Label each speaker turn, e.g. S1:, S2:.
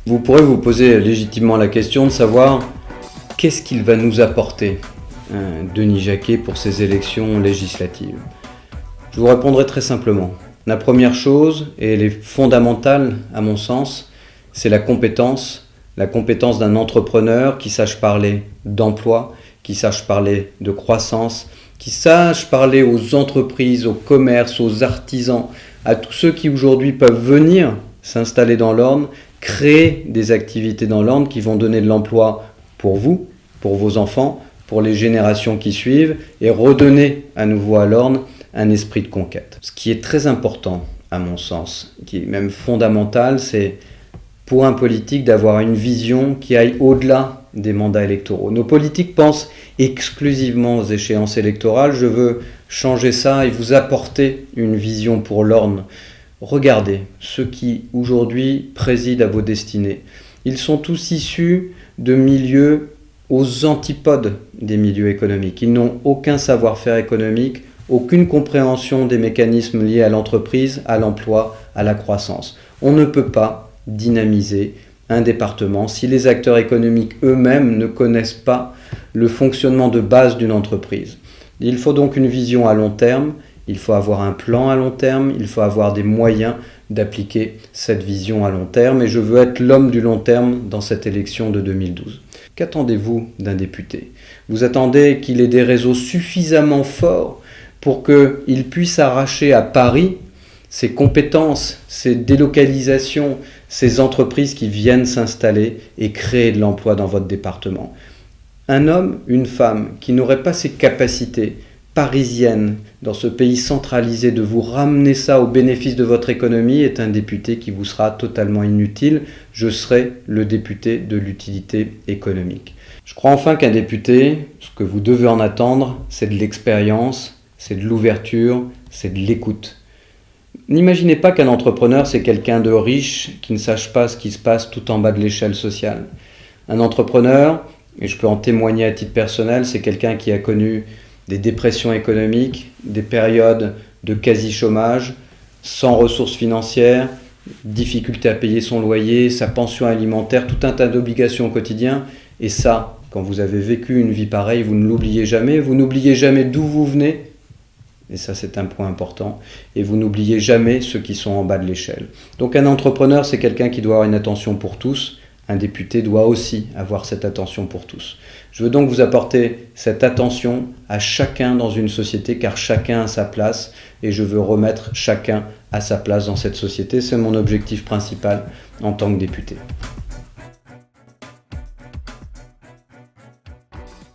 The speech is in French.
S1: Vous pourrez vous poser légitimement la question de savoir qu'est-ce qu'il va nous apporter, Denis Jacquet, pour ces élections législatives. Je vous répondrai très simplement. La première chose, et elle est fondamentale à mon sens, c'est la compétence d'un entrepreneur qui sache parler d'emploi, qui sache parler de croissance, qui sache parler aux entreprises, aux commerces, aux artisans, à tous ceux qui aujourd'hui peuvent venir s'installer dans l'Orne, créer des activités dans l'Orne qui vont donner de l'emploi pour vous, pour vos enfants, pour les générations qui suivent et redonner à nouveau à l'Orne un esprit de conquête. Ce qui est très important, à mon sens, qui est même fondamental, c'est pour un politique d'avoir une vision qui aille au-delà des mandats électoraux. Nos politiques pensent exclusivement aux échéances électorales. Je veux changer ça et vous apporter une vision pour l'Orne. Regardez ceux qui aujourd'hui président à vos destinées. Ils sont tous issus de milieux aux antipodes des milieux économiques. Ils n'ont aucun savoir-faire économique, aucune compréhension des mécanismes liés à l'entreprise, à l'emploi, à la croissance. On ne peut pas dynamiser un département si les acteurs économiques eux-mêmes ne connaissent pas le fonctionnement de base d'une entreprise. Il faut donc une vision à long terme, il faut avoir un plan à long terme, il faut avoir des moyens d'appliquer cette vision à long terme et je veux être l'homme du long terme dans cette élection de 2012. Qu'attendez-vous d'un député ? Vous attendez qu'il ait des réseaux suffisamment forts pour qu'il puisse arracher à Paris ces compétences, ces délocalisations, ces entreprises qui viennent s'installer et créer de l'emploi dans votre département. Un homme, une femme qui n'aurait pas ces capacités parisiennes dans ce pays centralisé de vous ramener ça au bénéfice de votre économie est un député qui vous sera totalement inutile. Je serai le député de l'utilité économique. Je crois enfin qu'un député, ce que vous devez en attendre, c'est de l'expérience, c'est de l'ouverture, c'est de l'écoute. N'imaginez pas qu'un entrepreneur, c'est quelqu'un de riche qui ne sache pas ce qui se passe tout en bas de l'échelle sociale. Un entrepreneur, et je peux en témoigner à titre personnel, c'est quelqu'un qui a connu des dépressions économiques, des périodes de quasi-chômage, sans ressources financières, difficulté à payer son loyer, sa pension alimentaire, tout un tas d'obligations au quotidien. Et ça, quand vous avez vécu une vie pareille, vous ne l'oubliez jamais. Vous n'oubliez jamais d'où vous venez. Et ça, c'est un point important. Et vous n'oubliez jamais ceux qui sont en bas de l'échelle. Donc un entrepreneur, c'est quelqu'un qui doit avoir une attention pour tous. Un député doit aussi avoir cette attention pour tous. Je veux donc vous apporter cette attention à chacun dans une société, car chacun a sa place, et je veux remettre chacun à sa place dans cette société. C'est mon objectif principal en tant que député.